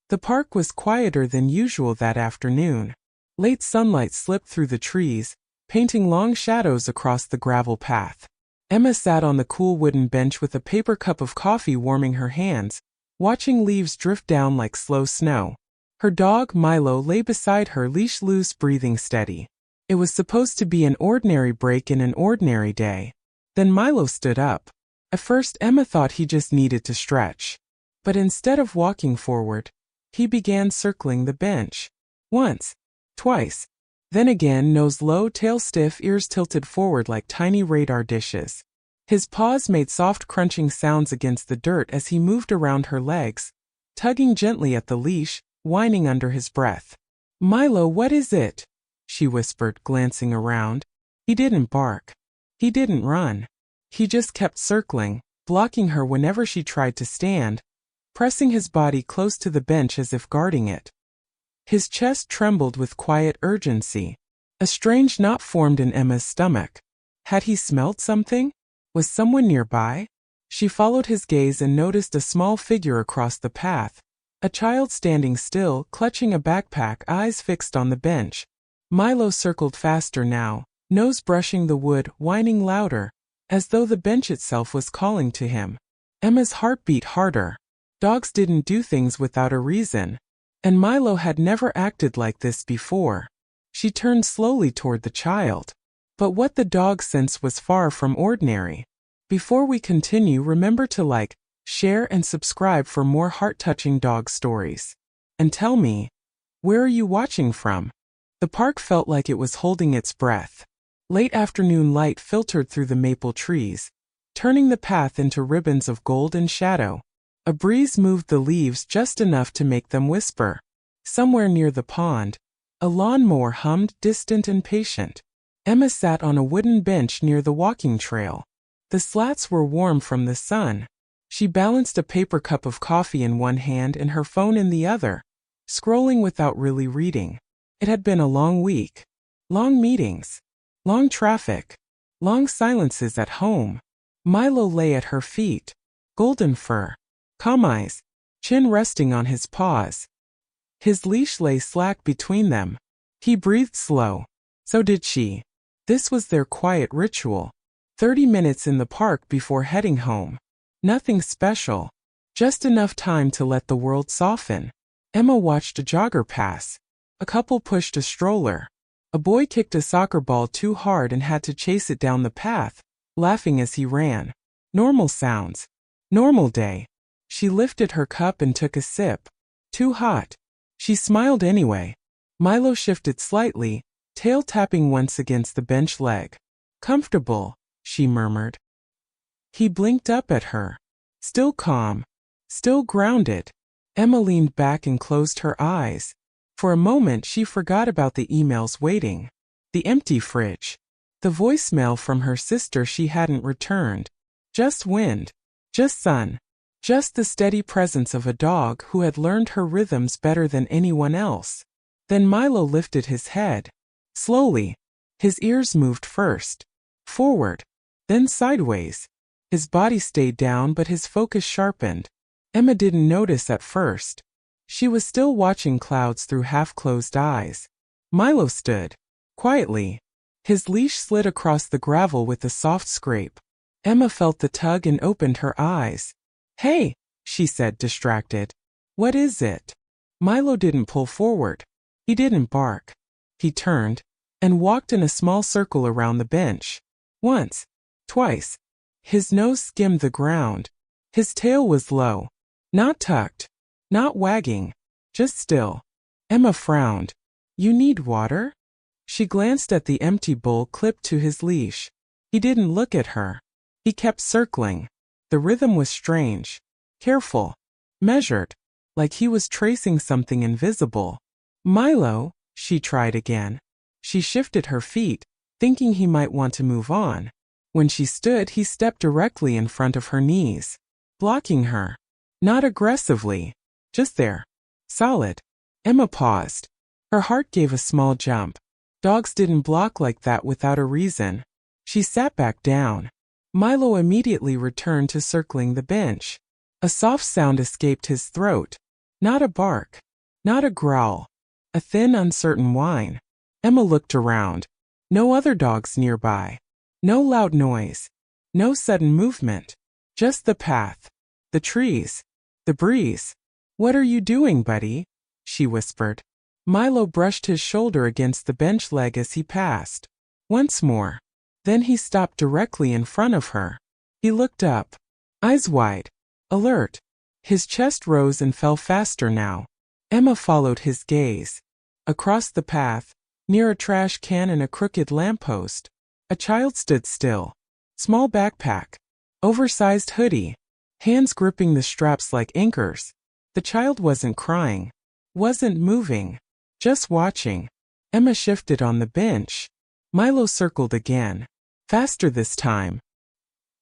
The park was quieter than usual that afternoon. Late sunlight slipped through the trees, painting long shadows across the gravel path. Emma sat on the cool wooden bench with a paper cup of coffee warming her hands, watching leaves drift down like slow snow. Her dog, Milo, lay beside her, leash loose, breathing steady. It was supposed to be an ordinary break in an ordinary day. Then Milo stood up. At first, Emma thought he just needed to stretch. But instead of walking forward, he began circling the bench. Once, twice. Then again, nose low, tail stiff, ears tilted forward like tiny radar dishes. His paws made soft crunching sounds against the dirt as he moved around her legs, tugging gently at the leash, whining under his breath. "Milo, what is it?" she whispered, glancing around. He didn't bark. He didn't run. He just kept circling, blocking her whenever she tried to stand, pressing his body close to the bench as if guarding it. His chest trembled with quiet urgency. A strange knot formed in Emma's stomach. Had he smelled something? Was someone nearby? She followed his gaze and noticed a small figure across the path, a child standing still, clutching a backpack, eyes fixed on the bench. Milo circled faster now, nose brushing the wood, whining louder, as though the bench itself was calling to him. Emma's heart beat harder. Dogs didn't do things without a reason, and Milo had never acted like this before. She turned slowly toward the child. But what the dog sensed was far from ordinary. Before we continue, remember to like, share, and subscribe for more heart-touching dog stories. And tell me, where are you watching from? The park felt like it was holding its breath. Late afternoon light filtered through the maple trees, turning the path into ribbons of gold and shadow. A breeze moved the leaves just enough to make them whisper. Somewhere near the pond, a lawnmower hummed, distant and patient. Emma sat on a wooden bench near the walking trail. The slats were warm from the sun. She balanced a paper cup of coffee in one hand and her phone in the other, scrolling without really reading. It had been a long week. Long meetings. Long traffic. Long silences at home. Milo lay at her feet. Golden fur. Calm eyes. Chin resting on his paws. His leash lay slack between them. He breathed slow. So did she. This was their quiet ritual. 30 minutes in the park before heading home. Nothing special. Just enough time to let the world soften. Emma watched a jogger pass. A couple pushed a stroller. A boy kicked a soccer ball too hard and had to chase it down the path, laughing as he ran. Normal sounds. Normal day. She lifted her cup and took a sip. Too hot. She smiled anyway. Milo shifted slightly, tail tapping once against the bench leg. "Comfortable," she murmured. He blinked up at her. Still calm. Still grounded. Emma leaned back and closed her eyes. For a moment she forgot about the emails waiting. The empty fridge. The voicemail from her sister she hadn't returned. Just wind. Just sun. Just the steady presence of a dog who had learned her rhythms better than anyone else. Then Milo lifted his head. Slowly. His ears moved first. Forward. Then sideways. His body stayed down but his focus sharpened. Emma didn't notice at first. She was still watching clouds through half-closed eyes. Milo stood. Quietly. His leash slid across the gravel with a soft scrape. Emma felt the tug and opened her eyes. "Hey," she said, distracted. "What is it?" Milo didn't pull forward. He didn't bark. He turned and walked in a small circle around the bench. Once. Twice. His nose skimmed the ground. His tail was low. Not tucked. Not wagging. Just still. Emma frowned. "You need water?" She glanced at the empty bowl clipped to his leash. He didn't look at her. He kept circling. The rhythm was strange. Careful. Measured. Like he was tracing something invisible. "Milo," she tried again. She shifted her feet, thinking he might want to move on. When she stood, he stepped directly in front of her knees, blocking her. Not aggressively. Just there. Solid. Emma paused. Her heart gave a small jump. Dogs didn't block like that without a reason. She sat back down. Milo immediately returned to circling the bench. A soft sound escaped his throat. Not a bark. Not a growl. A thin, uncertain whine. Emma looked around. No other dogs nearby. No loud noise. No sudden movement. Just the path. The trees. The breeze. "What are you doing, buddy?" she whispered. Milo brushed his shoulder against the bench leg as he passed. Once more. Then he stopped directly in front of her. He looked up. Eyes wide. Alert. His chest rose and fell faster now. Emma followed his gaze. Across the path, near a trash can and a crooked lamppost, a child stood still. Small backpack. Oversized hoodie. Hands gripping the straps like anchors. The child wasn't crying. Wasn't moving. Just watching. Emma shifted on the bench. Milo circled again. Faster this time.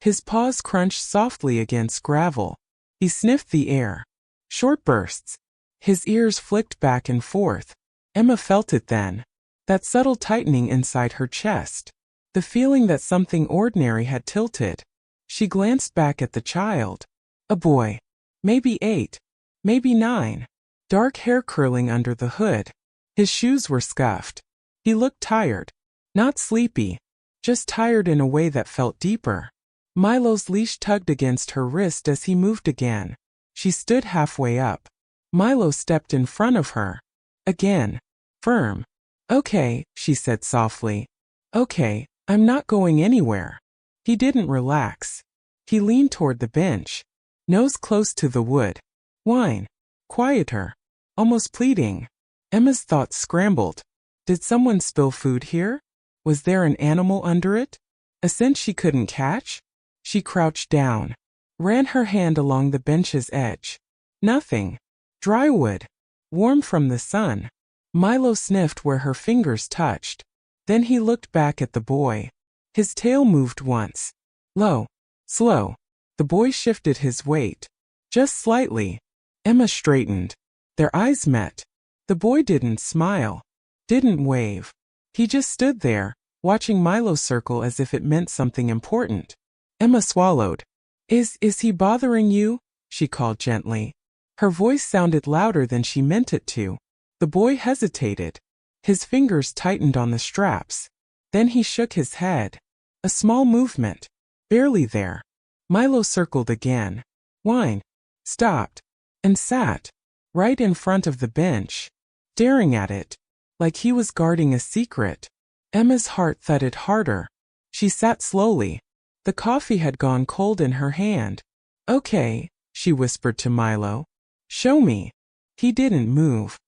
His paws crunched softly against gravel. He sniffed the air. Short bursts. His ears flicked back and forth. Emma felt it then. That subtle tightening inside her chest. The feeling that something ordinary had tilted. She glanced back at the child. A boy. Maybe 8. Maybe 9. Dark hair curling under the hood. His shoes were scuffed. He looked tired. Not sleepy. Just tired in a way that felt deeper. Milo's leash tugged against her wrist as he moved again. She stood halfway up. Milo stepped in front of her. Again. Firm. "Okay," she said softly. "Okay, I'm not going anywhere." He didn't relax. He leaned toward the bench. Nose close to the wood. Whine. Quieter. Almost pleading. Emma's thoughts scrambled. Did someone spill food here? Was there an animal under it? A scent she couldn't catch? She crouched down. Ran her hand along the bench's edge. Nothing. Dry wood. Warm from the sun. Milo sniffed where her fingers touched. Then he looked back at the boy. His tail moved once. Low. Slow. The boy shifted his weight. Just slightly. Emma straightened. Their eyes met. The boy didn't smile. Didn't wave. He just stood there, watching Milo circle as if it meant something important. Emma swallowed. Is he bothering you?" she called gently. Her voice sounded louder than she meant it to. The boy hesitated. His fingers tightened on the straps. Then he shook his head. A small movement. Barely there. Milo circled again. Whined. Stopped. And sat. Right in front of the bench. Staring at it. Like he was guarding a secret. Emma's heart thudded harder. She sat slowly. The coffee had gone cold in her hand. "Okay," she whispered to Milo. "Show me." He didn't move.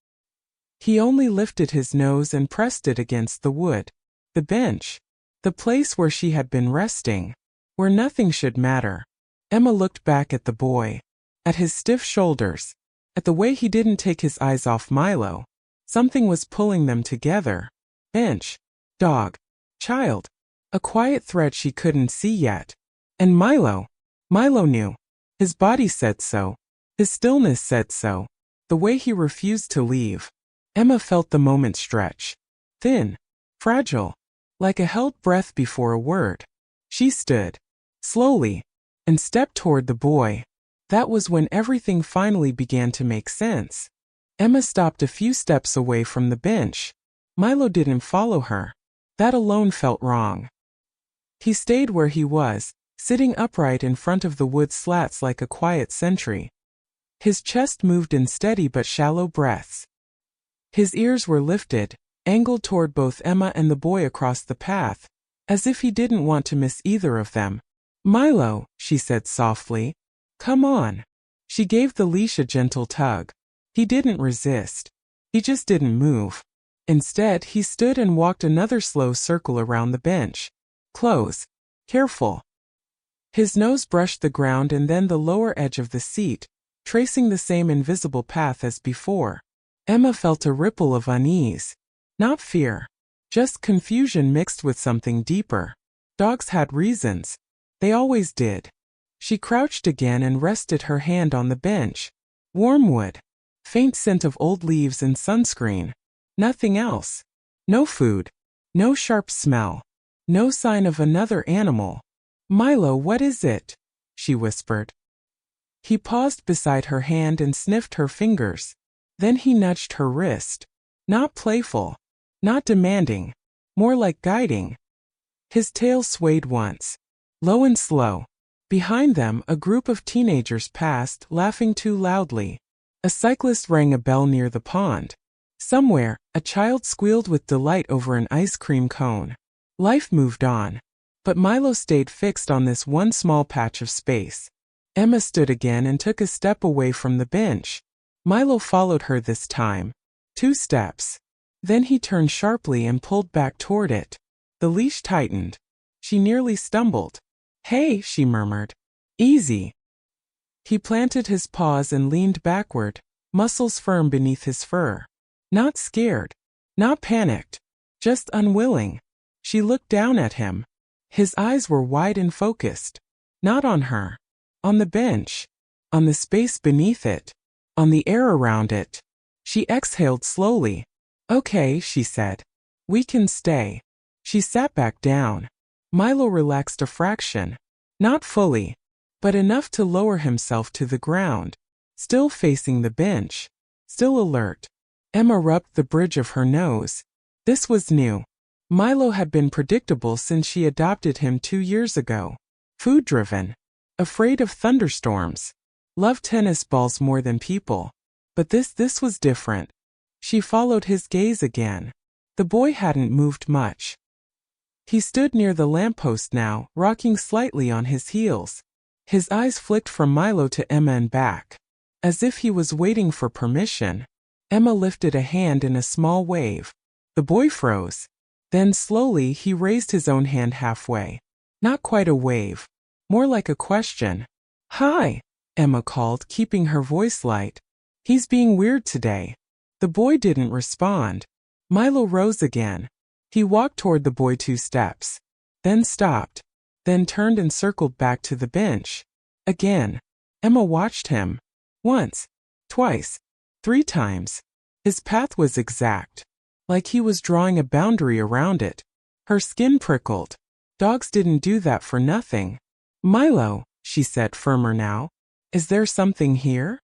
He only lifted his nose and pressed it against the wood. The bench. The place where she had been resting. Where nothing should matter. Emma looked back at the boy. At his stiff shoulders. At the way he didn't take his eyes off Milo. Something was pulling them together. Bench. Dog. Child. A quiet thread she couldn't see yet. And Milo. Milo knew. His body said so. His stillness said so. The way he refused to leave. Emma felt the moment stretch. Thin. Fragile. Like a held breath before a word. She stood. Slowly. And stepped toward the boy. That was when everything finally began to make sense. Emma stopped a few steps away from the bench. Milo didn't follow her. That alone felt wrong. He stayed where he was, sitting upright in front of the wood slats like a quiet sentry. His chest moved in steady but shallow breaths. His ears were lifted, angled toward both Emma and the boy across the path, as if he didn't want to miss either of them. "Milo," she said softly. "Come on." She gave the leash a gentle tug. He didn't resist. He just didn't move. Instead, he stood and walked another slow circle around the bench. Close. Careful. His nose brushed the ground and then the lower edge of the seat, tracing the same invisible path as before. Emma felt a ripple of unease. Not fear. Just confusion mixed with something deeper. Dogs had reasons. They always did. She crouched again and rested her hand on the bench. Warm wood. Faint scent of old leaves and sunscreen. Nothing else. No food. No sharp smell. No sign of another animal. "Milo, what is it?" she whispered. He paused beside her hand and sniffed her fingers. Then he nudged her wrist. Not playful. Not demanding. More like guiding. His tail swayed once. Low and slow. Behind them, a group of teenagers passed, laughing too loudly. A cyclist rang a bell near the pond. Somewhere, a child squealed with delight over an ice cream cone. Life moved on. But Milo stayed fixed on this one small patch of space. Emma stood again and took a step away from the bench. Milo followed her this time. 2 steps. Then he turned sharply and pulled back toward it. The leash tightened. She nearly stumbled. "Hey," she murmured. "Easy." He planted his paws and leaned backward, muscles firm beneath his fur. Not scared. Not panicked. Just unwilling. She looked down at him. His eyes were wide and focused. Not on her. On the bench. On the space beneath it. On the air around it. She exhaled slowly. "Okay," she said. "We can stay." She sat back down. Milo relaxed a fraction. Not fully. But enough to lower himself to the ground. Still facing the bench. Still alert. Emma rubbed the bridge of her nose. This was new. Milo had been predictable since she adopted him 2 years ago. Food-driven. Afraid of thunderstorms. Loved tennis balls more than people. But this was different. She followed his gaze again. The boy hadn't moved much. He stood near the lamppost now, rocking slightly on his heels. His eyes flicked from Milo to Emma and back. As if he was waiting for permission. Emma lifted a hand in a small wave. The boy froze. Then slowly he raised his own hand halfway. Not quite a wave. More like a question. "Hi," Emma called, keeping her voice light. "He's being weird today." The boy didn't respond. Milo rose again. He walked toward the boy 2 steps. Then stopped. Then turned and circled back to the bench. Again. Emma watched him. Once. Twice. 3 times. His path was exact. Like he was drawing a boundary around it. Her skin prickled. Dogs didn't do that for nothing. "Milo," she said, firmer now. "Is there something here?"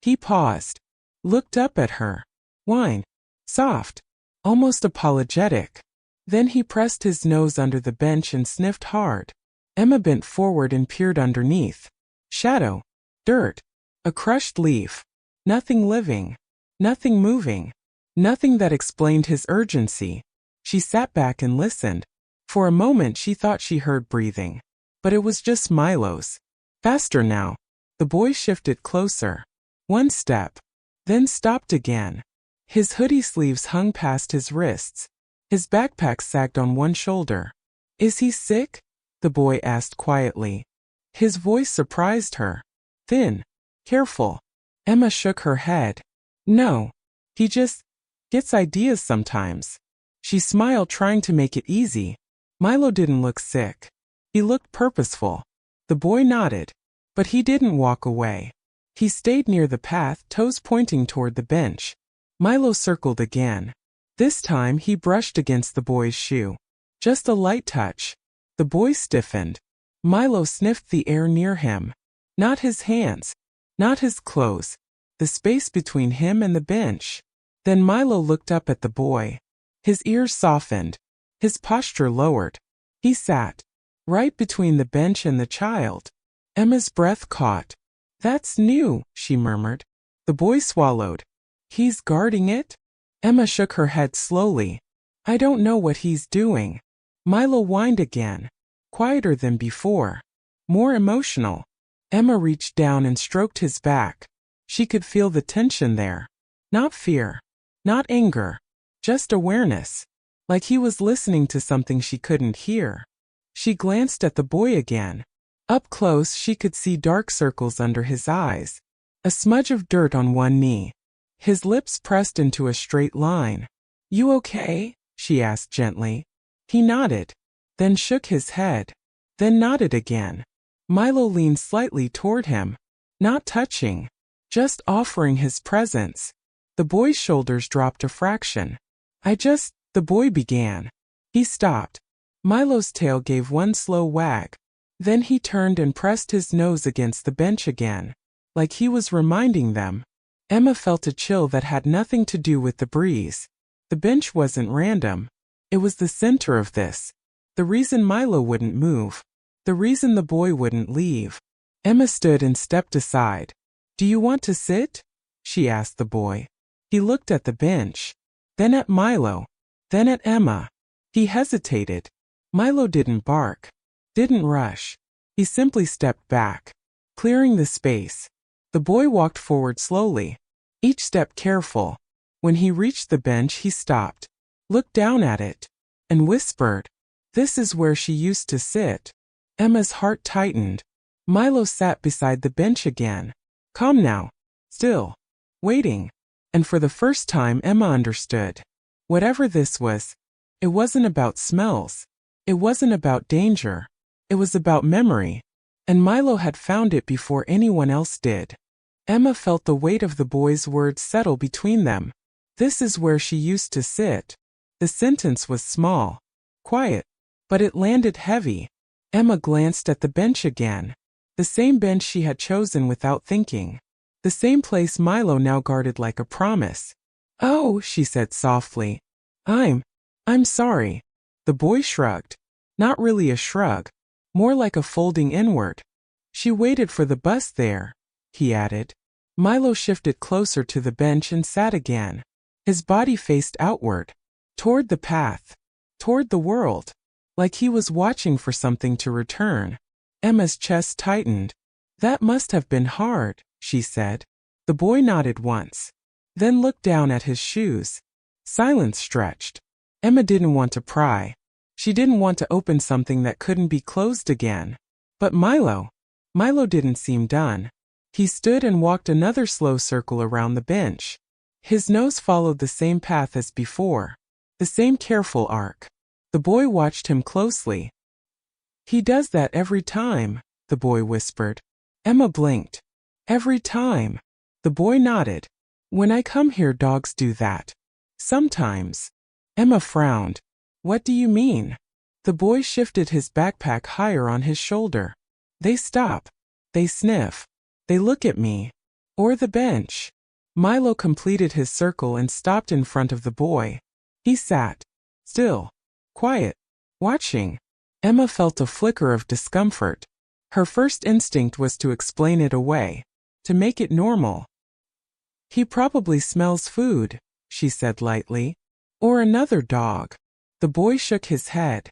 He paused. Looked up at her. Whine. Soft. Almost apologetic. Then he pressed his nose under the bench and sniffed hard. Emma bent forward and peered underneath. Shadow. Dirt. A crushed leaf. Nothing living. Nothing moving. Nothing that explained his urgency. She sat back and listened. For a moment she thought she heard breathing. But it was just Milo's. Faster now. The boy shifted closer. 1 step. Then stopped again. His hoodie sleeves hung past his wrists. His backpack sagged on one shoulder. "Is he sick?" the boy asked quietly. His voice surprised her. Thin. Careful. Emma shook her head. "No. He just gets ideas sometimes." She smiled, trying to make it easy. Milo didn't look sick. He looked purposeful. The boy nodded. But he didn't walk away. He stayed near the path, toes pointing toward the bench. Milo circled again. This time he brushed against the boy's shoe. Just a light touch. The boy stiffened. Milo sniffed the air near him. Not his hands. Not his clothes. The space between him and the bench. Then Milo looked up at the boy. His ears softened. His posture lowered. He sat. Right between the bench and the child. Emma's breath caught. "That's new," she murmured. The boy swallowed. "He's guarding it?" Emma shook her head slowly. "I don't know what he's doing." Milo whined again. Quieter than before. More emotional. Emma reached down and stroked his back. She could feel the tension there. Not fear. Not anger. Just awareness. Like he was listening to something she couldn't hear. She glanced at the boy again. Up close she could see dark circles under his eyes. A smudge of dirt on one knee. His lips pressed into a straight line. "You okay?" she asked gently. He nodded. Then shook his head. Then nodded again. Milo leaned slightly toward him. Not touching. Just offering his presence. The boy's shoulders dropped a fraction. The boy began. He stopped. Milo's tail gave one slow wag. Then he turned and pressed his nose against the bench again. like he was reminding them. Emma felt a chill that had nothing to do with the breeze. The bench wasn't random. It was the center of this. The reason Milo wouldn't move. The reason the boy wouldn't leave. Emma stood and stepped aside. "Do you want to sit?" she asked the boy. He looked at the bench, then at Milo, then at Emma. He hesitated. Milo didn't bark, didn't rush. He simply stepped back, clearing the space. The boy walked forward slowly, each step careful. When he reached the bench, he stopped, looked down at it, and whispered, "This is where she used to sit." Emma's heart tightened. Milo sat beside the bench again, calm now, still, waiting. And for the first time Emma understood. Whatever this was, it wasn't about smells. It wasn't about danger. It was about memory. And Milo had found it before anyone else did. Emma felt the weight of the boy's words settle between them. This is where she used to sit. The sentence was small, quiet, but it landed heavy. Emma glanced at the bench again. The same bench she had chosen without thinking. The same place Milo now guarded like a promise. "Oh," she said softly. I'm sorry." The boy shrugged. Not really a shrug, more like a folding inward. "She waited for the bus there," he added. Milo shifted closer to the bench and sat again. His body faced outward, toward the path, toward the world, like he was watching for something to return. Emma's chest tightened. "That must have been hard," she said. The boy nodded once, then looked down at his shoes. Silence stretched. Emma didn't want to pry. She didn't want to open something that couldn't be closed again. But Milo didn't seem done. He stood and walked another slow circle around the bench. His nose followed the same path as before, the same careful arc. The boy watched him closely. "He does that every time," the boy whispered. Emma blinked. "Every time." The boy nodded. "When I come here, dogs do that. Sometimes." Emma frowned. "What do you mean?" The boy shifted his backpack higher on his shoulder. "They stop. They sniff. They look at me. Or the bench." Milo completed his circle and stopped in front of the boy. He sat, still, quiet, watching. Emma felt a flicker of discomfort. Her first instinct was to explain it away, to make it normal. "He probably smells food," she said lightly. "Or another dog." The boy shook his head.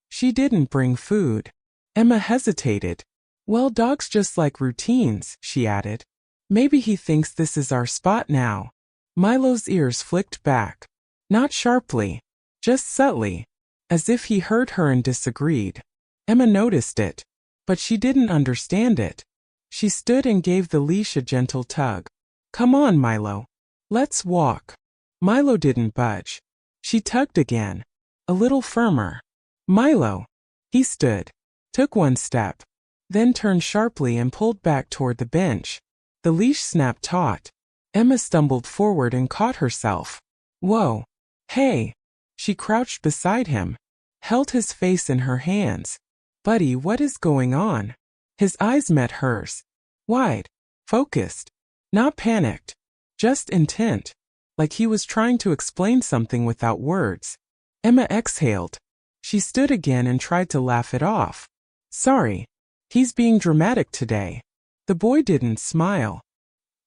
"She didn't bring food." Emma hesitated. "Well, dogs just like routines," she added. "Maybe he thinks this is our spot now." Milo's ears flicked back. Not sharply, just subtly, as if he heard her and disagreed. Emma noticed it, but she didn't understand it. She stood and gave the leash a gentle tug. "Come on, Milo. Let's walk." Milo didn't budge. She tugged again, a little firmer. "Milo." He stood, took one step, then turned sharply and pulled back toward the bench. The leash snapped taut. Emma stumbled forward and caught herself. "Whoa. Hey." She crouched beside him, held his face in her hands. "Buddy, what is going on?" His eyes met hers. Wide, focused, not panicked, just intent, like he was trying to explain something without words. Emma exhaled. She stood again and tried to laugh it off. "Sorry. He's being dramatic today." The boy didn't smile.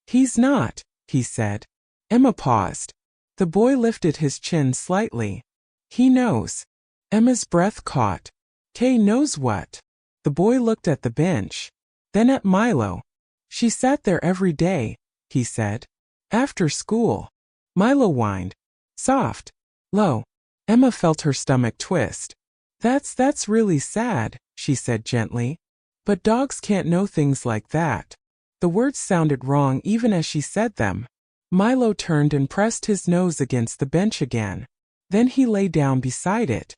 "He's not," he said. Emma paused. The boy lifted his chin slightly. "He knows." Emma's breath caught. "Kay knows what?" The boy looked at the bench, then at Milo. "She sat there every day," he said. "After school." Milo whined. Soft, low. Emma felt her stomach twist. That's really sad," she said gently. "But dogs can't know things like that." The words sounded wrong even as she said them. Milo turned and pressed his nose against the bench again. Then he lay down beside it.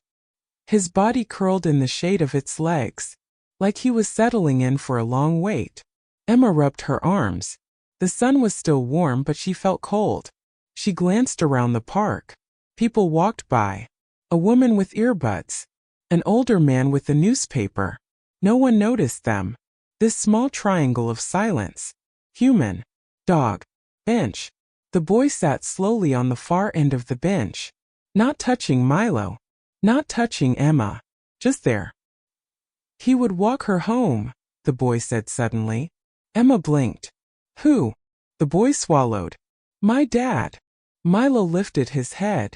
His body curled in the shade of its legs, like he was settling in for a long wait. Emma rubbed her arms. The sun was still warm, but she felt cold. She glanced around the park. People walked by. A woman with earbuds. An older man with a newspaper. No one noticed them. This small triangle of silence. human, dog, bench. The boy sat slowly on the far end of the bench, not touching Milo, not touching Emma, just there. He would walk her home, the boy said suddenly. Emma blinked. Who? The boy swallowed. My dad. Milo lifted his head.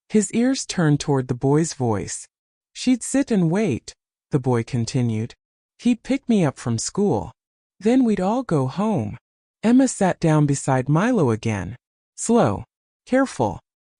His ears turned toward the boy's voice. She'd sit and wait, the boy continued. He'd pick me up from school. Then we'd all go home. Emma sat down beside Milo again. Slow. Careful.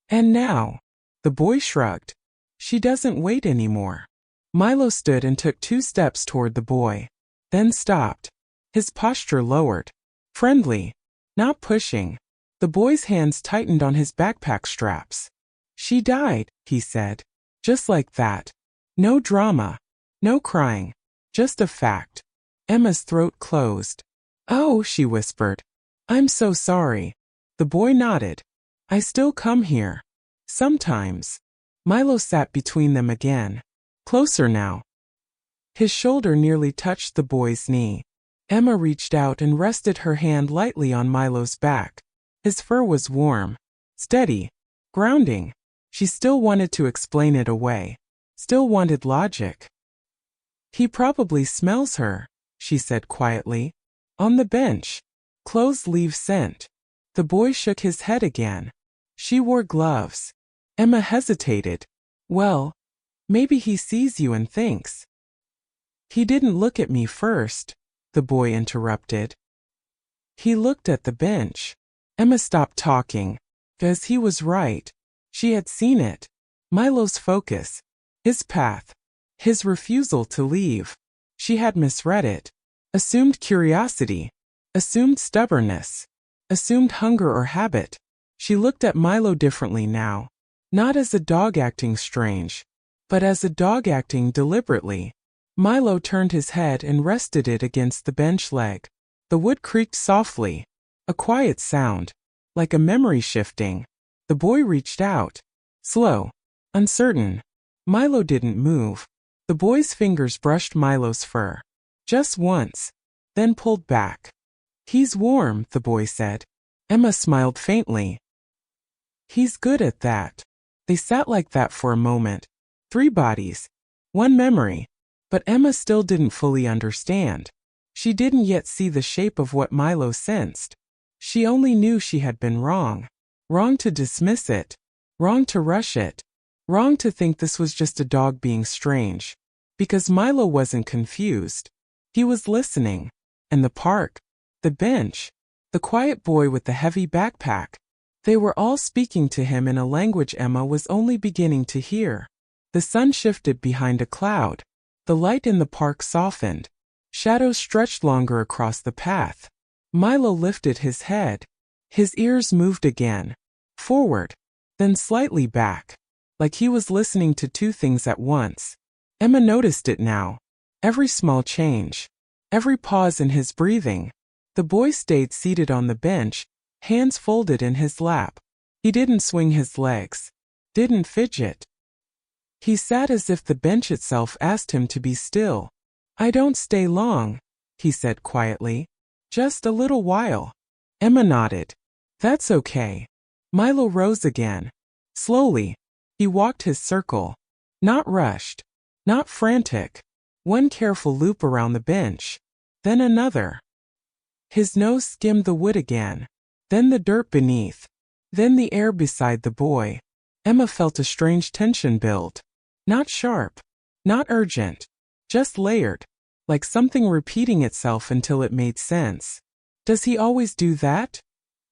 And now? The boy shrugged. She doesn't wait anymore. Milo stood and took 2 steps toward the boy. Then stopped. His posture lowered. Friendly. Not pushing. The boy's hands tightened on his backpack straps. She died, he said. Just like that. No drama. No crying. Just a fact. Emma's throat closed. Oh, she whispered. I'm so sorry. The boy nodded. I still come here. Sometimes. Milo sat between them again. Closer now. His shoulder nearly touched the boy's knee. Emma reached out and rested her hand lightly on Milo's back. His fur was warm, steady, grounding. She still wanted to explain it away. Still wanted logic. He probably smells her, she said quietly. On the bench. Clothes leave scent. The boy shook his head again. She wore gloves. Emma hesitated. Well, maybe he sees you and thinks. He didn't look at me first, the boy interrupted. He looked at the bench. Emma stopped talking. Because he was right. She had seen it. Milo's focus. His path. His refusal to leave. She had misread it. Assumed curiosity. Assumed stubbornness. Assumed hunger or habit. She looked at Milo differently now. Not as a dog acting strange, but as a dog acting deliberately. Milo turned his head and rested it against the bench leg. The wood creaked softly. A quiet sound. Like a memory shifting. The boy reached out. Slow. Uncertain. Milo didn't move. The boy's fingers brushed Milo's fur. Just once. Then pulled back. He's warm, the boy said. Emma smiled faintly. He's good at that. They sat like that for a moment. 3 bodies. 1 memory. But Emma still didn't fully understand. She didn't yet see the shape of what Milo sensed. She only knew she had been wrong. Wrong to dismiss it. Wrong to rush it. Wrong to think this was just a dog being strange. Because Milo wasn't confused. He was listening. And the park. The bench. The quiet boy with the heavy backpack. They were all speaking to him in a language Emma was only beginning to hear. The sun shifted behind a cloud. The light in the park softened. Shadows stretched longer across the path. Milo lifted his head. His ears moved again. Forward. Then slightly back. Like he was listening to 2 things at once. Emma noticed it now. Every small change. Every pause in his breathing. The boy stayed seated on the bench, hands folded in his lap. He didn't swing his legs. Didn't fidget. He sat as if the bench itself asked him to be still. I don't stay long, he said quietly. Just a little while. Emma nodded. That's okay. Milo rose again. Slowly. He walked his circle. Not rushed. Not frantic. 1 careful loop around the bench. Then another. His nose skimmed the wood again. Then the dirt beneath. Then the air beside the boy. Emma felt a strange tension build. Not sharp. Not urgent. Just layered. Like something repeating itself until it made sense. Does he always do that?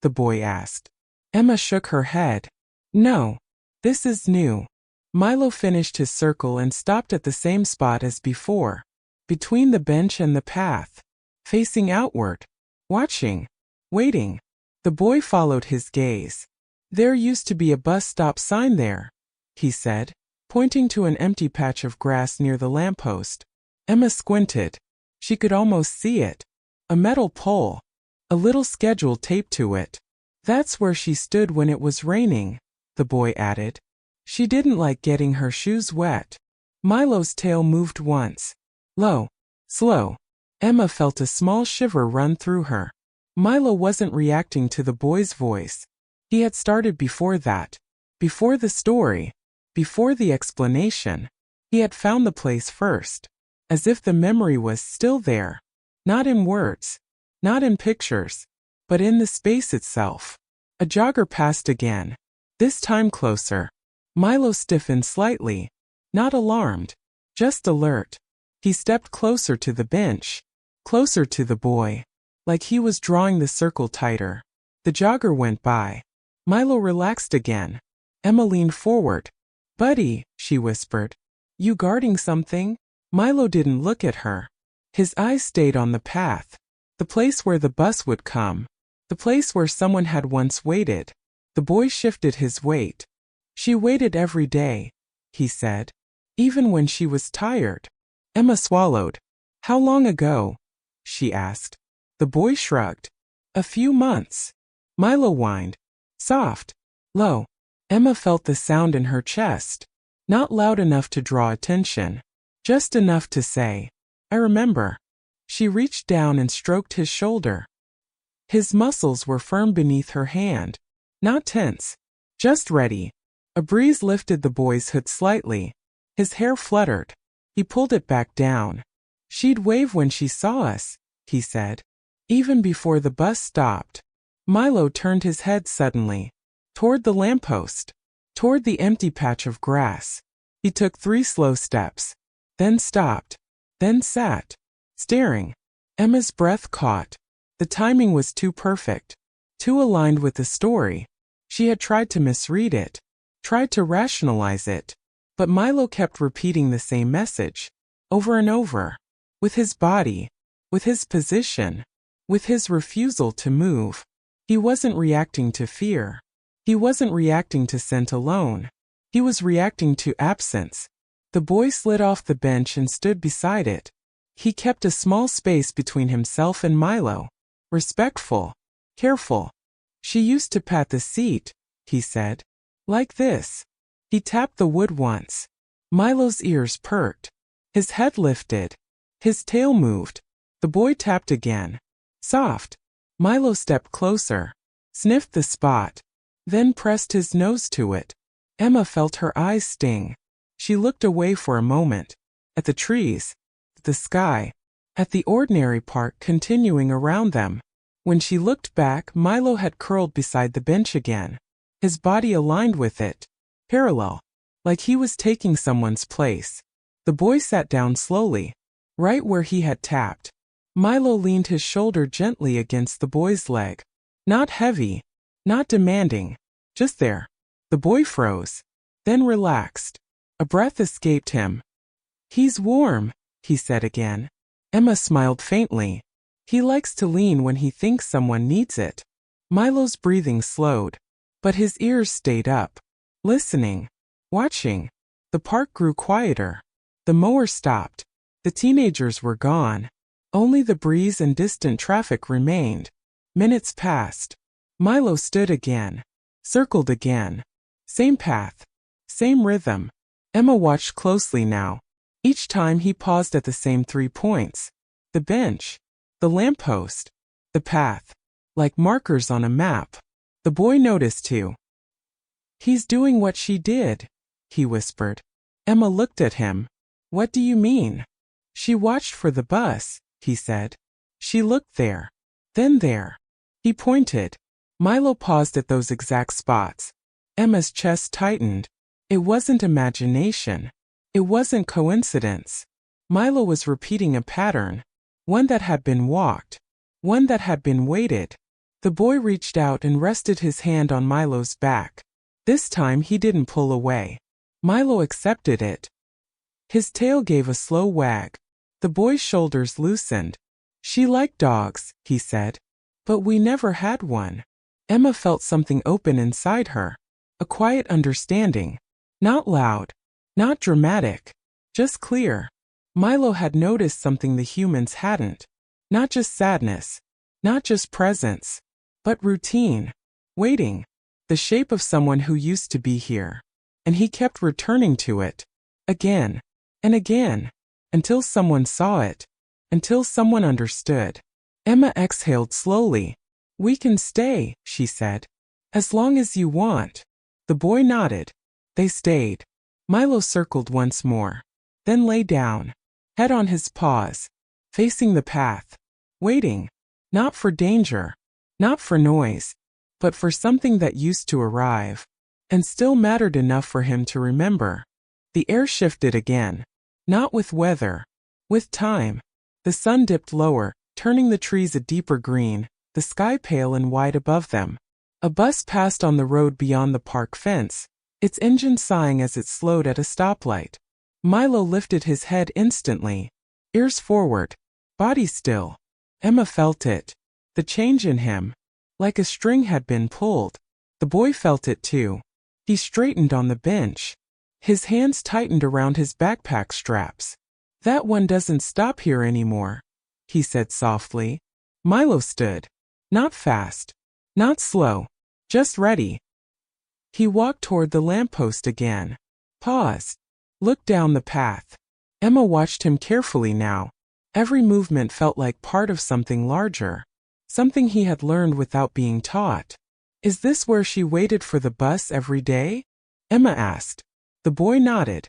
The boy asked. Emma shook her head. No. This is new. Milo finished his circle and stopped at the same spot as before. Between the bench and the path. Facing outward. Watching. Waiting. The boy followed his gaze. There used to be a bus stop sign there, he said, pointing to an empty patch of grass near the lamppost. Emma squinted. She could almost see it. A metal pole. A little schedule taped to it. That's where she stood when it was raining, the boy added. She didn't like getting her shoes wet. Milo's tail moved once. Low. Slow. Emma felt a small shiver run through her. Milo wasn't reacting to the boy's voice. He had started before that. Before the story. Before the explanation. He had found the place first. As if the memory was still there. Not in words. Not in pictures. But in the space itself. A jogger passed again. This time closer. Milo stiffened slightly. Not alarmed. Just alert. He stepped closer to the bench. Closer to the boy. Like he was drawing the circle tighter. The jogger went by. Milo relaxed again. Emma leaned forward. "Buddy," she whispered. "You guarding something?" Milo didn't look at her. His eyes stayed on the path. The place where the bus would come. The place where someone had once waited. The boy shifted his weight. "She waited every day," he said. "Even when she was tired." Emma swallowed. "How long ago?" she asked. The boy shrugged. "A few months." Milo whined. Soft. Low. Emma felt the sound in her chest. Not loud enough to draw attention. Just enough to say, "I remember." She reached down and stroked his shoulder. His muscles were firm beneath her hand. Not tense. Just ready. A breeze lifted the boy's hood slightly. His hair fluttered. He pulled it back down. "She'd wave when she saw us," he said. Even before the bus stopped. Milo turned his head suddenly. Toward the lamppost. Toward the empty patch of grass. He took 3 slow steps. Then stopped. Then sat. Staring. Emma's breath caught. The timing was too perfect. Too aligned with the story. She had tried to misread it. Tried to rationalize it. But Milo kept repeating the same message. Over and over. With his body. With his position. With his refusal to move. He wasn't reacting to fear. He wasn't reacting to scent alone. He was reacting to absence. The boy slid off the bench and stood beside it. He kept a small space between himself and Milo. Respectful. Careful. "She used to pat the seat," he said. "Like this." He tapped the wood once. Milo's ears perked. His head lifted. His tail moved. The boy tapped again. Soft. Milo stepped closer. Sniffed the spot. Then pressed his nose to it. Emma felt her eyes sting. She looked away for a moment. At the trees. At the sky. At the ordinary park continuing around them. When she looked back, Milo had curled beside the bench again. His body aligned with it. Parallel. Like he was taking someone's place. The boy sat down slowly. Right where he had tapped. Milo leaned his shoulder gently against the boy's leg. Not heavy. Not demanding. Just there. The boy froze. Then relaxed. A breath escaped him. "He's warm," he said again. Emma smiled faintly. "He likes to lean when he thinks someone needs it." Milo's breathing slowed. But his ears stayed up. Listening. Watching. The park grew quieter. The mower stopped. The teenagers were gone. Only the breeze and distant traffic remained. Minutes passed. Milo stood again. Circled again. Same path. Same rhythm. Emma watched closely now. Each time he paused at the same 3 points. The bench. The lamppost. The path. Like markers on a map. The boy noticed too. "He's doing what she did," he whispered. Emma looked at him. "What do you mean?" "She watched for the bus," he said. "She looked there. Then there." He pointed. Milo paused at those exact spots. Emma's chest tightened. It wasn't imagination. It wasn't coincidence. Milo was repeating a pattern. One that had been walked. One that had been waited. The boy reached out and rested his hand on Milo's back. This time he didn't pull away. Milo accepted it. His tail gave a slow wag. The boy's shoulders loosened. "She liked dogs," he said. "But we never had one." Emma felt something open inside her. A quiet understanding. Not loud. Not dramatic. Just clear. Milo had noticed something the humans hadn't. Not just sadness. Not just presence. But routine. Waiting. The shape of someone who used to be here. And he kept returning to it. Again. And again. Until someone saw it. Until someone understood. Emma exhaled slowly. We can stay, she said. As long as you want. The boy nodded. They stayed. Milo circled once more. Then lay down. Head on his paws. Facing the path. Waiting. Not for danger. Not for noise. But for something that used to arrive. And still mattered enough for him to remember. The air shifted again. Not with weather. With time. The sun dipped lower, turning the trees a deeper green, the sky pale and wide above them. A bus passed on the road beyond the park fence, its engine sighing as it slowed at a stoplight. Milo lifted his head instantly. Ears forward. Body still. Emma felt it. The change in him. Like a string had been pulled. The boy felt it too. He straightened on the bench. His hands tightened around his backpack straps. That one doesn't stop here anymore, he said softly. Milo stood. Not fast. Not slow. Just ready. He walked toward the lamppost again. Paused. Looked down the path. Emma watched him carefully now. Every movement felt like part of something larger. Something he had learned without being taught. Is this where she waited for the bus every day? Emma asked. The boy nodded.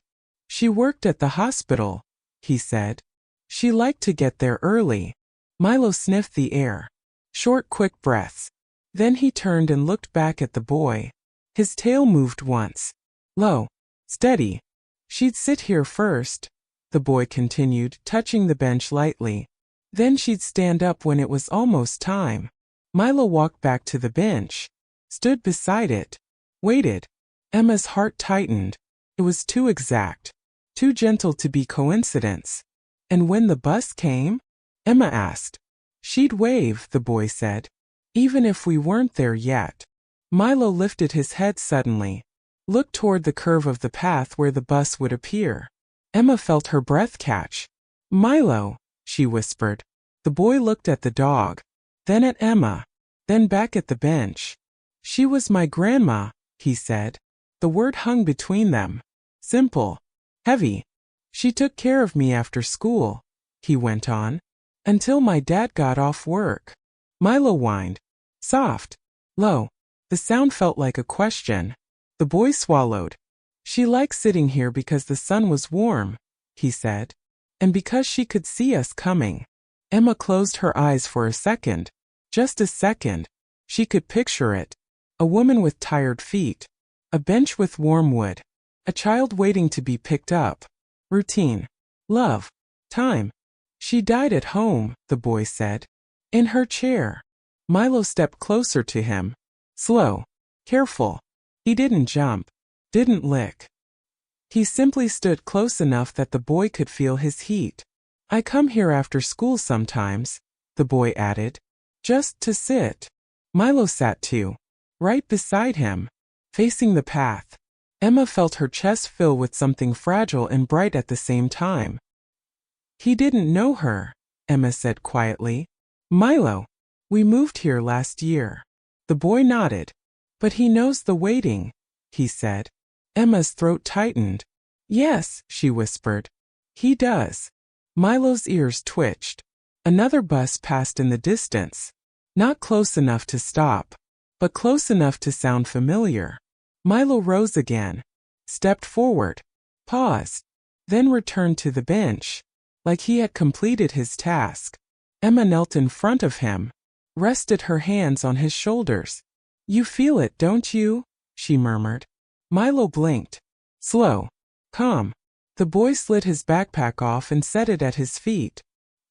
She worked at the hospital, he said. She liked to get there early. Milo sniffed the air. Short, quick breaths. Then he turned and looked back at the boy. His tail moved once. Low. Steady. She'd sit here first, the boy continued, touching the bench lightly. Then she'd stand up when it was almost time. Milo walked back to the bench. Stood beside it. Waited. Emma's heart tightened. It was too exact. Too gentle to be coincidence. And when the bus came? Emma asked. She'd wave, the boy said. Even if we weren't there yet. Milo lifted his head suddenly. Looked toward the curve of the path where the bus would appear. Emma felt her breath catch. Milo, she whispered. The boy looked at the dog. Then at Emma. Then back at the bench. She was my grandma, he said. The word hung between them. Simple. Heavy. She took care of me after school, he went on. Until my dad got off work. Milo whined. Soft. Low. The sound felt like a question. The boy swallowed. She liked sitting here because the sun was warm, he said. And because she could see us coming. Emma closed her eyes for a second. Just a second. She could picture it. A woman with tired feet. A bench with warm wood. A child waiting to be picked up. Routine. Love. Time. She died at home, the boy said. In her chair. Milo stepped closer to him. Slow. Careful. He didn't jump. Didn't lick. He simply stood close enough that the boy could feel his heat. I come here after school sometimes, the boy added. Just to sit. Milo sat too. Right beside him. Facing the path. Emma felt her chest fill with something fragile and bright at the same time. He didn't know her, Emma said quietly. Milo. We moved here last year. The boy nodded. But he knows the waiting, he said. Emma's throat tightened. Yes, she whispered. He does. Milo's ears twitched. Another bus passed in the distance. Not close enough to stop, but close enough to sound familiar. Milo rose again. Stepped forward. Paused. Then returned to the bench. Like he had completed his task. Emma knelt in front of him. Rested her hands on his shoulders. You feel it, don't you? She murmured. Milo blinked. Slow. Calm. The boy slid his backpack off and set it at his feet.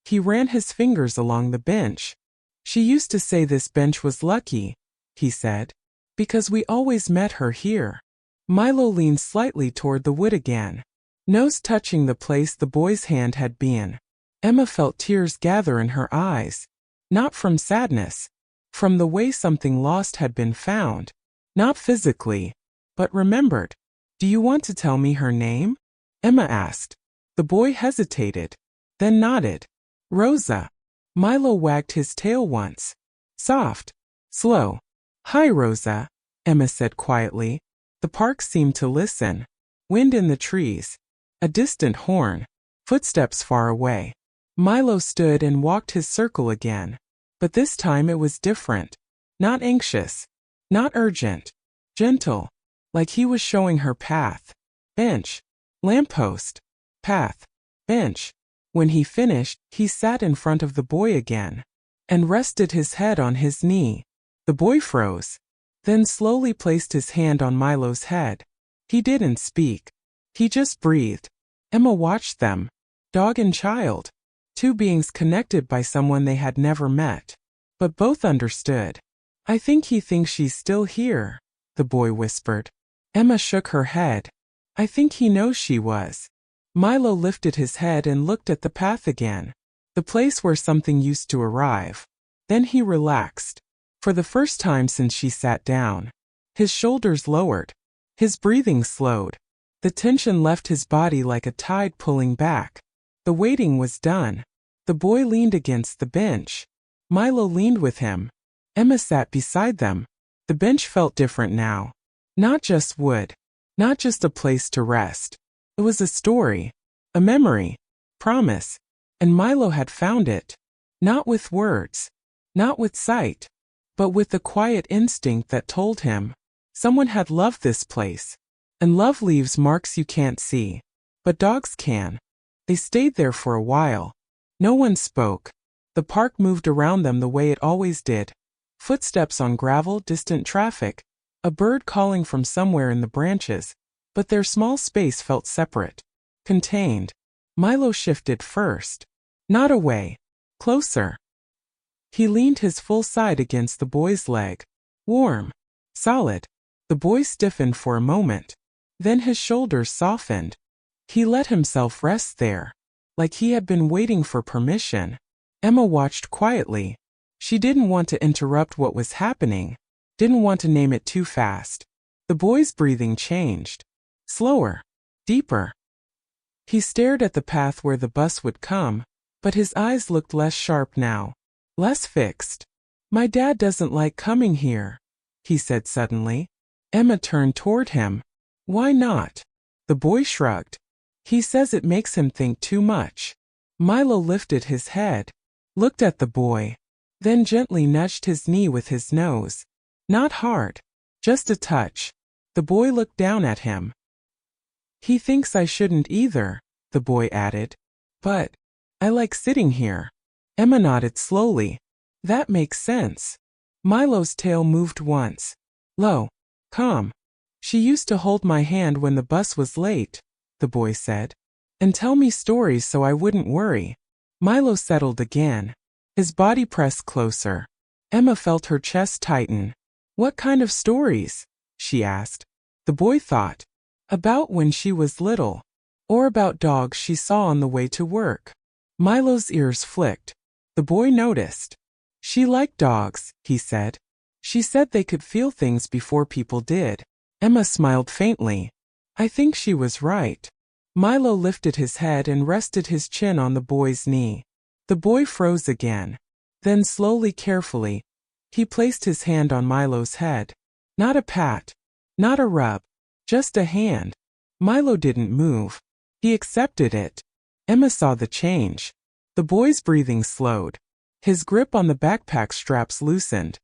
He ran his fingers along the bench. She used to say this bench was lucky, he said. Because we always met her here. Milo leaned slightly toward the wood again. Nose touching the place the boy's hand had been. Emma felt tears gather in her eyes. Not from sadness. From the way something lost had been found. Not physically, but remembered. Do you want to tell me her name? Emma asked. The boy hesitated. Then nodded. Rosa. Milo wagged his tail once. Soft. Slow. Hi, Rosa, Emma said quietly. The park seemed to listen. Wind in the trees. A distant horn. Footsteps far away. Milo stood and walked his circle again. But this time it was different. Not anxious. Not urgent. Gentle. Like he was showing her path. Bench. Lamppost. Path. Bench. When he finished, he sat in front of the boy again and rested his head on his knee. The boy froze, then slowly placed his hand on Milo's head. He didn't speak. He just breathed. Emma watched them. Dog and child. Two beings connected by someone they had never met. But both understood. I think he thinks she's still here, the boy whispered. Emma shook her head. I think he knows she was. Milo lifted his head and looked at the path again. The place where something used to arrive. Then he relaxed. For the first time since she sat down. His shoulders lowered. His breathing slowed. The tension left his body like a tide pulling back. The waiting was done. The boy leaned against the bench. Milo leaned with him. Emma sat beside them. The bench felt different now. Not just wood. Not just a place to rest. It was a story. A memory. Promise. And Milo had found it. Not with words. Not with sight. But with the quiet instinct that told him. Someone had loved this place. And love leaves marks you can't see. But dogs can. They stayed there for a while. No one spoke. The park moved around them the way it always did. Footsteps on gravel, distant traffic. A bird calling from somewhere in the branches. But their small space felt separate. Contained. Milo shifted first. Not away. Closer. He leaned his full side against the boy's leg. Warm. Solid. The boy stiffened for a moment. Then his shoulders softened. He let himself rest there. Like he had been waiting for permission. Emma watched quietly. She didn't want to interrupt what was happening. Didn't want to name it too fast. The boy's breathing changed. Slower. Deeper. He stared at the path where the bus would come, but his eyes looked less sharp now. Less fixed. My dad doesn't like coming here, he said suddenly. Emma turned toward him. Why not? The boy shrugged. He says it makes him think too much. Milo lifted his head, looked at the boy, then gently nudged his knee with his nose. Not hard. Just a touch. The boy looked down at him. He thinks I shouldn't either, the boy added. But I like sitting here. Emma nodded slowly. That makes sense. Milo's tail moved once. Low. Calm. She used to hold my hand when the bus was late, the boy said. And tell me stories so I wouldn't worry. Milo settled again. His body pressed closer. Emma felt her chest tighten. What kind of stories? She asked. The boy thought. About when she was little. Or about dogs she saw on the way to work. Milo's ears flicked. The boy noticed. She liked dogs, he said. She said they could feel things before people did. Emma smiled faintly. I think she was right. Milo lifted his head and rested his chin on the boy's knee. The boy froze again. Then slowly, carefully, he placed his hand on Milo's head. Not a pat. Not a rub. Just a hand. Milo didn't move. He accepted it. Emma saw the change. The boy's breathing slowed. His grip on the backpack straps loosened.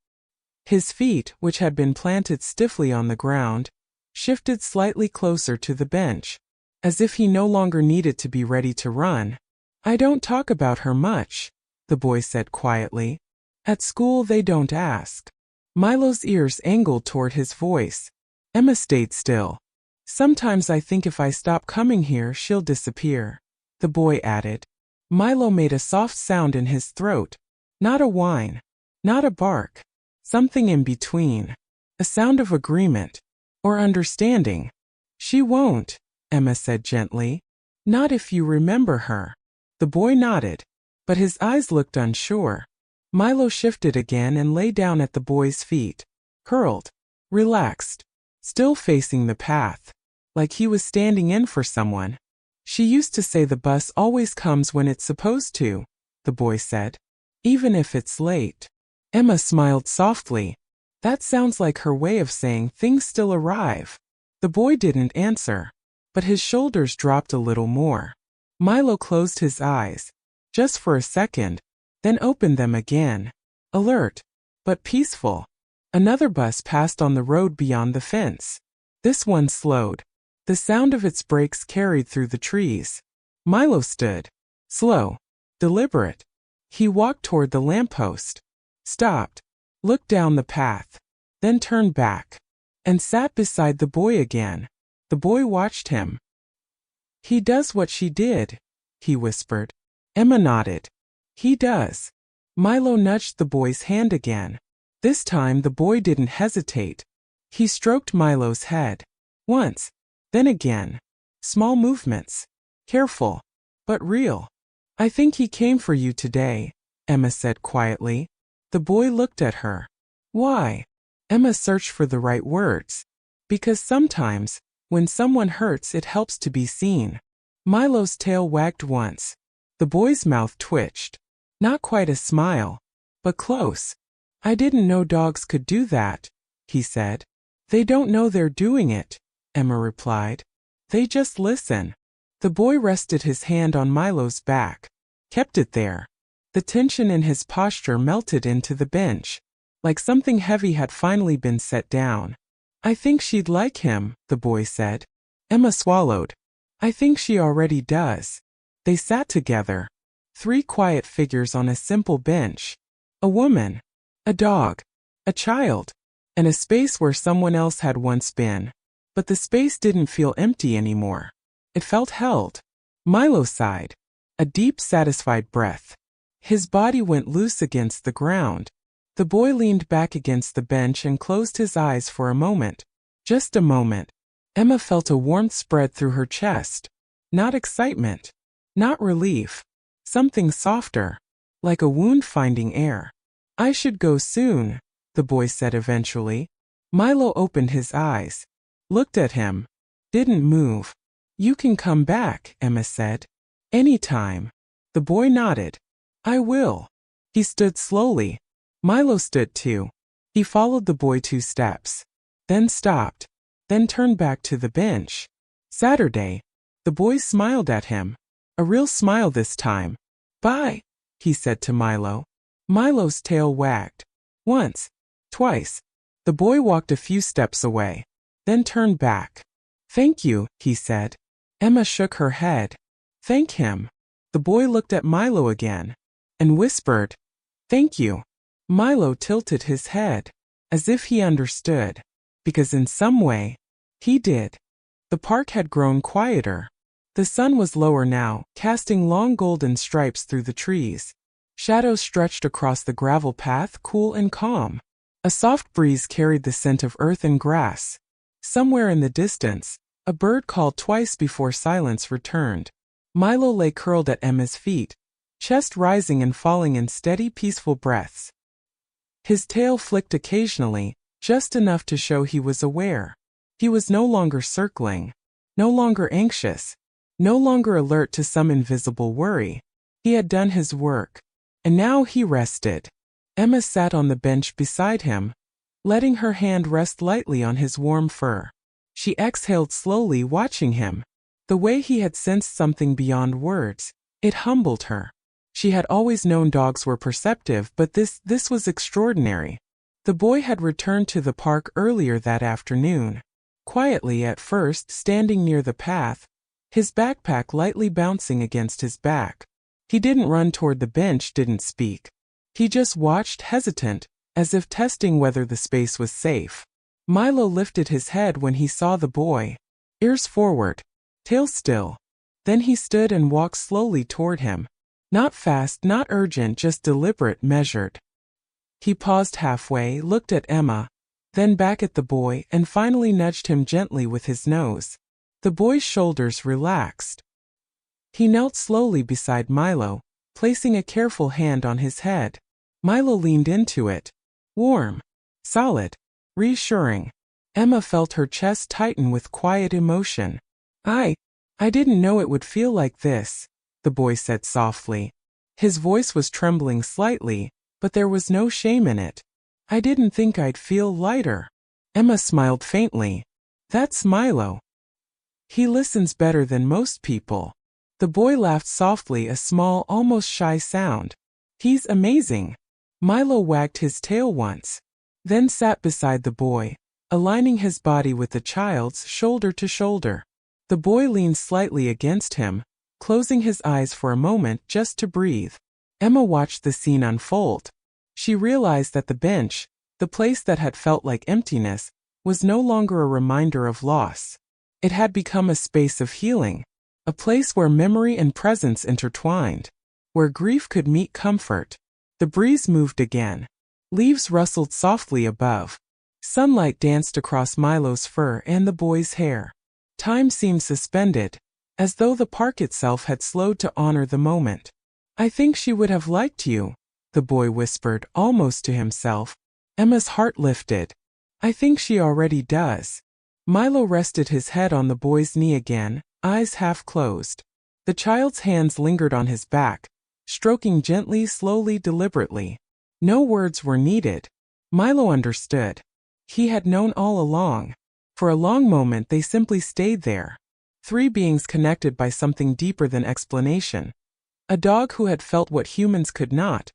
His feet, which had been planted stiffly on the ground, shifted slightly closer to the bench, as if he no longer needed to be ready to run. I don't talk about her much, the boy said quietly. At school they don't ask. Milo's ears angled toward his voice. Emma stayed still. Sometimes I think if I stop coming here she'll disappear, the boy added. Milo made a soft sound in his throat. Not a whine. Not a bark. Something in between. A sound of agreement. Or understanding. She won't, Emma said gently. Not if you remember her. The boy nodded. But his eyes looked unsure. Milo shifted again and lay down at the boy's feet. Curled. Relaxed. Still facing the path. Like he was standing in for someone. She used to say the bus always comes when it's supposed to, the boy said. Even if it's late. Emma smiled softly. That sounds like her way of saying things still arrive. The boy didn't answer. But his shoulders dropped a little more. Milo closed his eyes. Just for a second. Then opened them again. Alert. But peaceful. Another bus passed on the road beyond the fence. This one slowed. The sound of its brakes carried through the trees. Milo stood. Slow. Deliberate. He walked toward the lamppost. Stopped. Looked down the path. Then turned back. And sat beside the boy again. The boy watched him. "He does what she did," he whispered. Emma nodded. "He does." Milo nudged the boy's hand again. This time the boy didn't hesitate. He stroked Milo's head. Once. Then again. Small movements. Careful. But real. "I think he came for you today," Emma said quietly. The boy looked at her. "Why?" Emma searched for the right words. "Because sometimes, when someone hurts, it helps to be seen." Milo's tail wagged once. The boy's mouth twitched. Not quite a smile, but close. "I didn't know dogs could do that," he said. "They don't know they're doing it," Emma replied. "They just listen." The boy rested his hand on Milo's back. Kept it there. The tension in his posture melted into the bench. Like something heavy had finally been set down. "I think she'd like him," the boy said. Emma swallowed. "I think she already does." They sat together. 3 quiet figures on a simple bench. A woman. A dog. A child. And a space where someone else had once been. But the space didn't feel empty anymore. It felt held. Milo sighed. A deep, satisfied breath. His body went loose against the ground. The boy leaned back against the bench and closed his eyes for a moment. Just a moment. Emma felt a warmth spread through her chest. Not excitement. Not relief. Something softer. Like a wound finding air. "I should go soon," the boy said eventually. Milo opened his eyes. Looked at him. Didn't move. "You can come back," Emma said. "Anytime." The boy nodded. "I will." He stood slowly. Milo stood too. He followed the boy 2 steps. Then stopped. Then turned back to the bench. Saturday. The boy smiled at him. A real smile this time. "Bye," he said to Milo. Milo's tail wagged. Once. Twice. The boy walked a few steps away. Then turned back. "Thank you," he said. Emma shook her head. "Thank him." The boy looked at Milo again. And whispered, "Thank you." Milo tilted his head. As if he understood. Because in some way, he did. The park had grown quieter. The sun was lower now, casting long golden stripes through the trees. Shadows stretched across the gravel path, cool and calm. A soft breeze carried the scent of earth and grass. Somewhere in the distance, a bird called twice before silence returned. Milo lay curled at Emma's feet, chest rising and falling in steady, peaceful breaths. His tail flicked occasionally, just enough to show he was aware. He was no longer circling, no longer anxious, no longer alert to some invisible worry. He had done his work, and now he rested. Emma sat on the bench beside him, letting her hand rest lightly on his warm fur. She exhaled slowly, watching him. The way he had sensed something beyond words, it humbled her. She had always known dogs were perceptive, but this was extraordinary. The boy had returned to the park earlier that afternoon. Quietly at first, standing near the path, his backpack lightly bouncing against his back. He didn't run toward the bench, didn't speak. He just watched, hesitant, as if testing whether the space was safe. Milo lifted his head when he saw the boy. Ears forward, tail still. Then he stood and walked slowly toward him. Not fast, not urgent, just deliberate, measured. He paused halfway, looked at Emma, then back at the boy, and finally nudged him gently with his nose. The boy's shoulders relaxed. He knelt slowly beside Milo, placing a careful hand on his head. Milo leaned into it. Warm, solid, reassuring. Emma felt her chest tighten with quiet emotion. I didn't know it would feel like this," the boy said softly. His voice was trembling slightly, but there was no shame in it. "I didn't think I'd feel lighter." Emma smiled faintly. "That's Milo. He listens better than most people." The boy laughed softly, a small, almost shy sound. "He's amazing." Milo wagged his tail once. then sat beside the boy, aligning his body with the child's shoulder to shoulder. The boy leaned slightly against him, closing his eyes for a moment just to breathe. Emma watched the scene unfold. She realized that the bench, the place that had felt like emptiness, was no longer a reminder of loss. It had become a space of healing, a place where memory and presence intertwined, where grief could meet comfort. The breeze moved again. Leaves rustled softly above. Sunlight danced across Milo's fur and the boy's hair. Time seemed suspended, as though the park itself had slowed to honor the moment. "I think she would have liked you," the boy whispered, almost to himself. Emma's heart lifted. "I think she already does." Milo rested his head on the boy's knee again, eyes half closed. The child's hands lingered on his back, stroking gently, slowly, deliberately. No words were needed. Milo understood. He had known all along. For a long moment they simply stayed there. Three beings connected by something deeper than explanation. A dog who had felt what humans could not.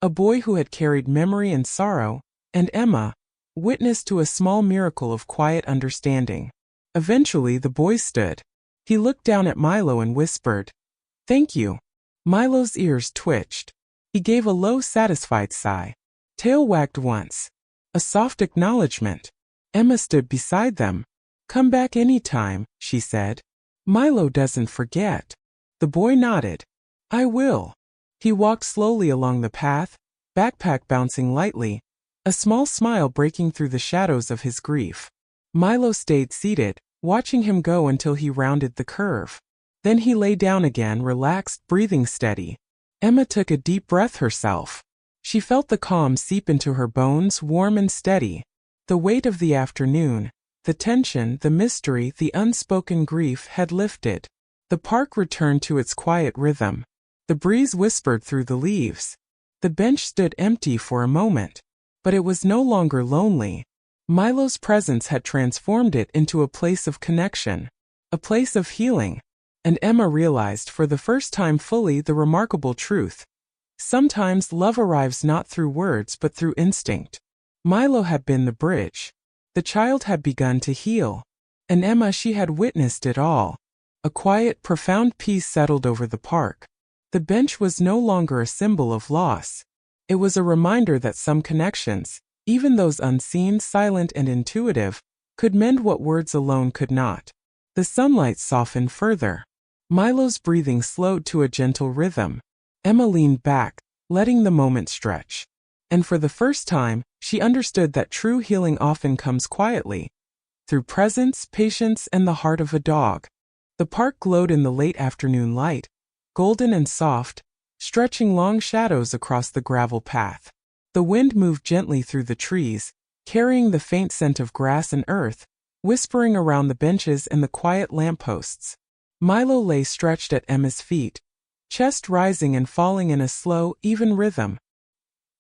A boy who had carried memory and sorrow. And Emma, witness to a small miracle of quiet understanding. Eventually the boy stood. He looked down at Milo and whispered, "Thank you." Milo's ears twitched. He gave a low, satisfied sigh. Tail wagged once. A soft acknowledgement. Emma stood beside them. "Come back any time," she said. "Milo doesn't forget." The boy nodded. "I will." He walked slowly along the path, backpack bouncing lightly, a small smile breaking through the shadows of his grief. Milo stayed seated, watching him go until he rounded the curve. Then he lay down again, relaxed, breathing steady. Emma took a deep breath herself. She felt the calm seep into her bones, warm and steady. The weight of the afternoon, the tension, the mystery, the unspoken grief had lifted. The park returned to its quiet rhythm. The breeze whispered through the leaves. The bench stood empty for a moment. But it was no longer lonely. Milo's presence had transformed it into a place of connection, a place of healing. And Emma realized for the first time fully the remarkable truth. Sometimes love arrives not through words but through instinct. Milo had been the bridge. The child had begun to heal. And Emma, she had witnessed it all. A quiet, profound peace settled over the park. The bench was no longer a symbol of loss. It was a reminder that some connections, even those unseen, silent and intuitive, could mend what words alone could not. The sunlight softened further. Milo's breathing slowed to a gentle rhythm. Emma leaned back, letting the moment stretch. And for the first time, she understood that true healing often comes quietly, through presence, patience, and the heart of a dog. The park glowed in the late afternoon light, golden and soft, stretching long shadows across the gravel path. The wind moved gently through the trees, carrying the faint scent of grass and earth, whispering around the benches and the quiet lampposts. Milo lay stretched at Emma's feet, chest rising and falling in a slow, even rhythm.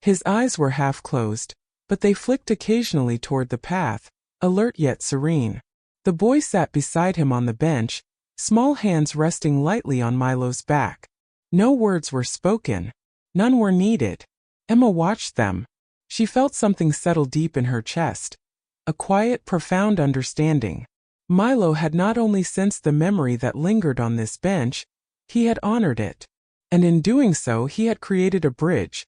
His eyes were half closed, but they flicked occasionally toward the path, alert yet serene. The boy sat beside him on the bench, small hands resting lightly on Milo's back. No words were spoken. None were needed. Emma watched them. She felt something settle deep in her chest. A quiet, profound understanding. Milo had not only sensed the memory that lingered on this bench, he had honored it. And in doing so he had created a bridge,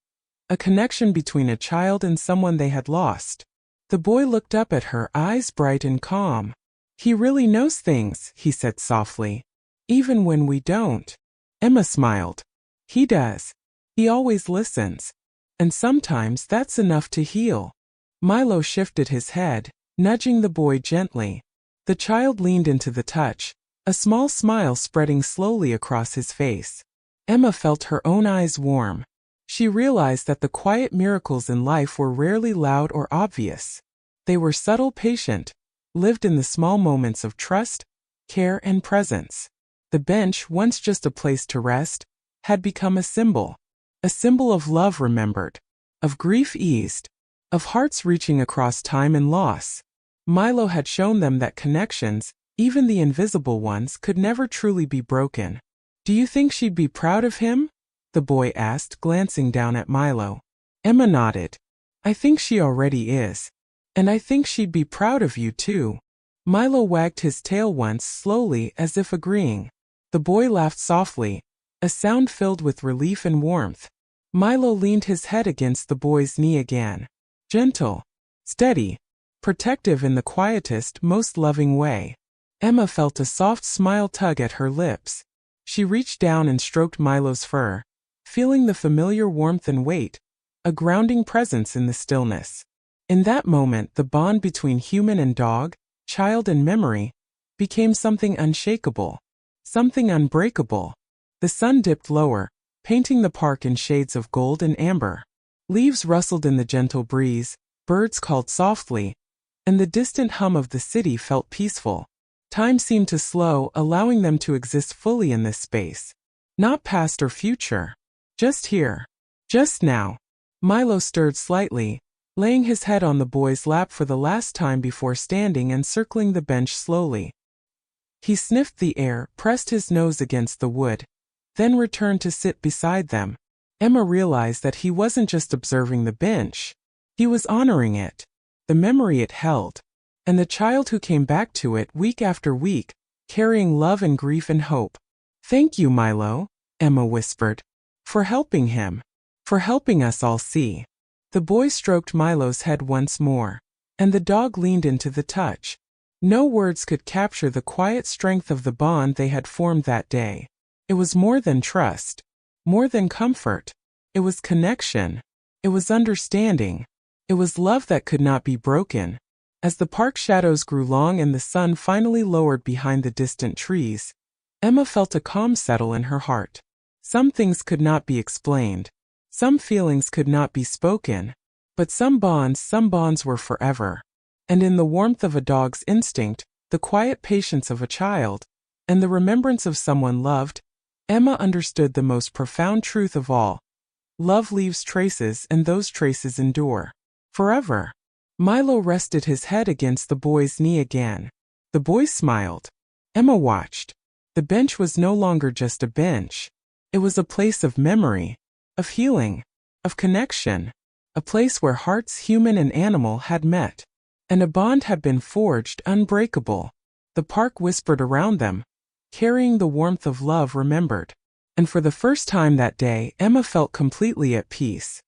a connection between a child and someone they had lost. The boy looked up at her, eyes bright and calm. "He really knows things," he said softly. "Even when we don't." Emma smiled. "He does. He always listens. And sometimes that's enough to heal." Milo shifted his head, nudging the boy gently. The child leaned into the touch, a small smile spreading slowly across his face. Emma felt her own eyes warm. She realized that the quiet miracles in life were rarely loud or obvious. They were subtle, patient, lived in the small moments of trust, care, and presence. The bench, once just a place to rest, had become a symbol of love remembered, of grief eased, of hearts reaching across time and loss. Milo had shown them that connections, even the invisible ones, could never truly be broken. "Do you think she'd be proud of him?" the boy asked, glancing down at Milo. Emma nodded. I think she already is. And I think she'd be proud of you too. Milo wagged his tail once slowly as if agreeing. The boy laughed softly, a sound filled with relief and warmth. Milo leaned his head against the boy's knee again. Gentle, steady, protective in the quietest, most loving way. Emma felt a soft smile tug at her lips. She reached down and stroked Milo's fur, feeling the familiar warmth and weight, a grounding presence in the stillness. In that moment, the bond between human and dog, child and memory, became something unshakable, something unbreakable. The sun dipped lower, painting the park in shades of gold and amber. Leaves rustled in the gentle breeze, birds called softly, and the distant hum of the city felt peaceful. Time seemed to slow, allowing them to exist fully in this space. Not past or future. Just here. Just now. Milo stirred slightly, laying his head on the boy's lap for the last time before standing and circling the bench slowly. He sniffed the air, pressed his nose against the wood, then returned to sit beside them. Emma realized that he wasn't just observing the bench. He was honoring it, the memory it held, and the child who came back to it week after week, carrying love and grief and hope. "Thank you, Milo," Emma whispered, "for helping him, for helping us all see." The boy stroked Milo's head once more, and the dog leaned into the touch. No words could capture the quiet strength of the bond they had formed that day. It was more than trust, more than comfort. It was connection. It was understanding. It was love that could not be broken. As the park shadows grew long and the sun finally lowered behind the distant trees, Emma felt a calm settle in her heart. Some things could not be explained. Some feelings could not be spoken. But some bonds were forever. And in the warmth of a dog's instinct, the quiet patience of a child, and the remembrance of someone loved, Emma understood the most profound truth of all. Love leaves traces, and those traces endure. Forever. Milo rested his head against the boy's knee again. The boy smiled. Emma watched. The bench was no longer just a bench. It was a place of memory, of healing, of connection, a place where hearts, human and animal, had met. And a bond had been forged, unbreakable. The park whispered around them, carrying the warmth of love remembered. And for the first time that day, Emma felt completely at peace.